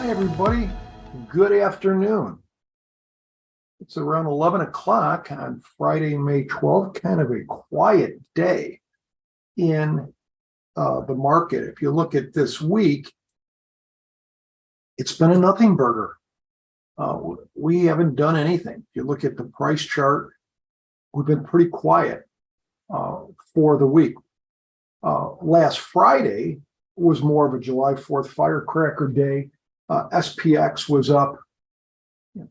Hi, everybody. Good afternoon. It's around 11 o'clock on Friday, May 12th, kind of a quiet day in the market. If you look at this week, it's been a nothing burger. We haven't done anything. If you look at the price chart, we've been pretty quiet for the week. Last Friday was more of a July 4th firecracker day. SPX was up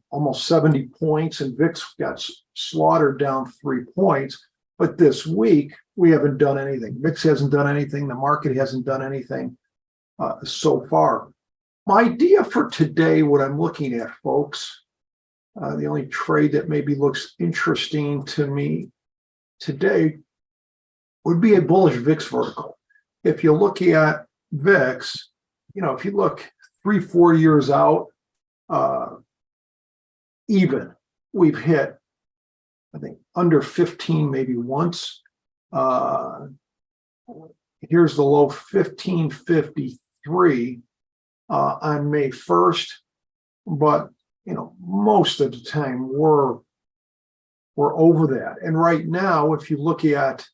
almost 70 points and VIX got slaughtered down 3 points. But this week, we haven't done anything. VIX hasn't done anything. The market hasn't done anything so far. My idea for today, what I'm looking at, folks, the only trade that maybe looks interesting to me today would be a bullish VIX vertical. If you look at VIX, if you look 3-4 years out, even we've hit, I think, under 15 maybe once. Here's the low 1553 on May 1st, but most of the time we're over that. And right now, if you look at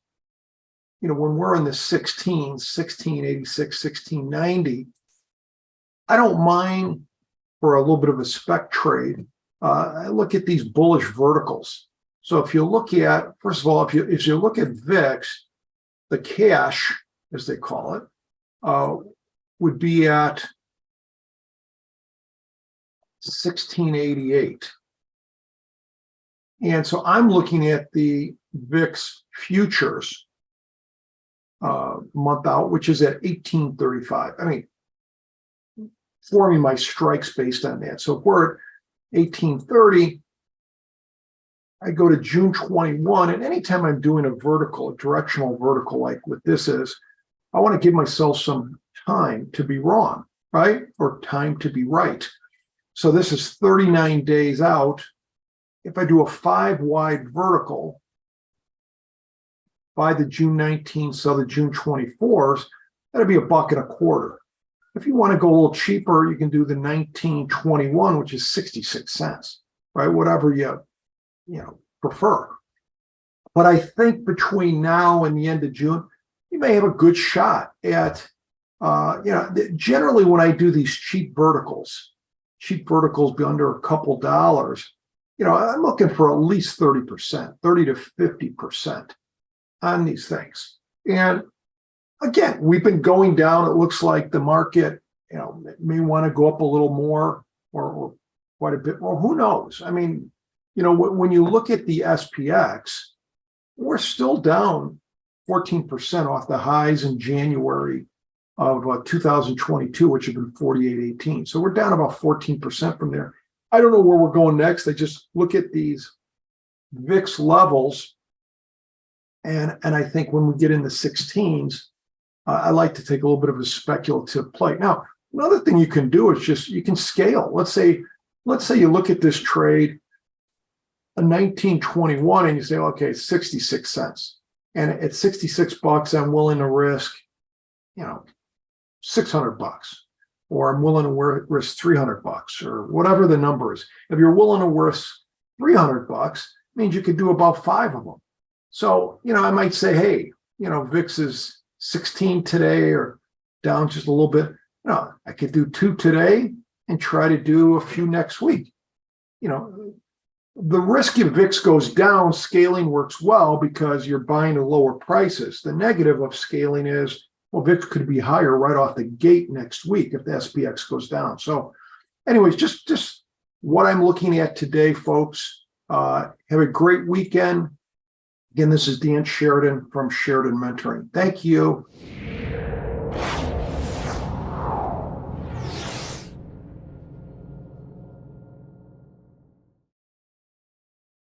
when we're in the 1686, 1690, I don't mind for a little bit of a spec trade. I look at these bullish verticals. So if you look at, first of all, if you look at VIX, the cash, as they call it, would be at 1688. And so I'm looking at the VIX futures month out, which is at 1835. I mean, forming my strikes based on that. So if we're at 1830, I go to June 21, and anytime I'm doing a vertical, a directional vertical like what this is, I want to give myself some time to be wrong, right? Or time to be right. So this is 39 days out. If I do a 5-wide vertical by the June 19th, so the June 24th, that'd be $1.25. If you want to go a little cheaper, you can do the 1921, which is 66 cents, right? Whatever you prefer. But I think between now and the end of June, you may have a good shot at, generally when I do these cheap verticals be under a couple dollars, I'm looking for at least 30%, 30 to 50% on these things. And again, we've been going down. It looks like the market, may want to go up a little more or quite a bit more. Who knows? I mean, when you look at the SPX, we're still down 14% off the highs in January of 2022, which have been 48.18. So we're down about 14% from there. I don't know where we're going next. I just look at these VIX levels, and I think when we get in the 16s, I like to take a little bit of a speculative play. Now, another thing you can do is just you can scale. Let's say you look at this trade, a 1921, and you say, okay, it's 66 cents. And at $66, I'm willing to risk, $600, or I'm willing to risk $300, or whatever the number is. If you're willing to risk $300, it means you could do about 5 of them. So, I might say, hey, VIX is 16 today or down just a little bit. I could do 2 today and try to do a few next week. The risk if VIX goes down, scaling works well because you're buying at lower prices. The negative of scaling is, well, VIX could be higher right off the gate next week if the SPX goes down. So anyways, just what I'm looking at today, folks. Have a great weekend. Again, this is Dan Sheridan from Sheridan Mentoring. Thank you.